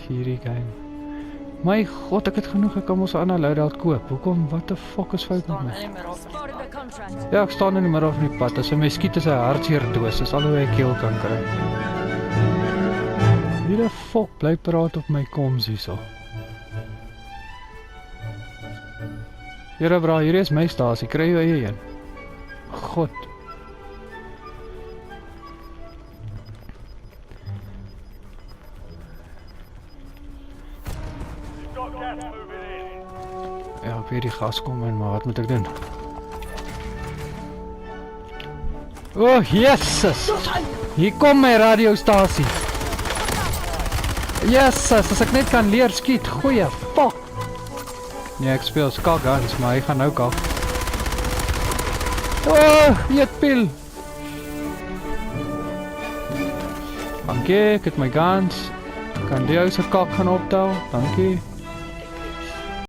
hierdie game. My god, ek het genoeg, ek kan ons 'n ander loadout koop. Hoekom, what the fuck is fout met my? Ja, ek staan in die middel van die pad. As hy my skiet is 'n hartseer doos, dis al hoe ek keel kan kry. Wie die fuck bly praat op my koms hierso? Here bra, hier is my stasie, kry jou eie een. God. Ja, ek weet die gas kom in, maar wat moet ek doen? Oh, Jesus! Hier kom my radiostasie. Jesus, as ek net kan leer skiet, goeie fuck. Nee, ek speel skakguns, maar hy gaan nou kak. Oh, jetpil. Dankie, ek het my guns. Kan die ou se kak gaan optel, dankie.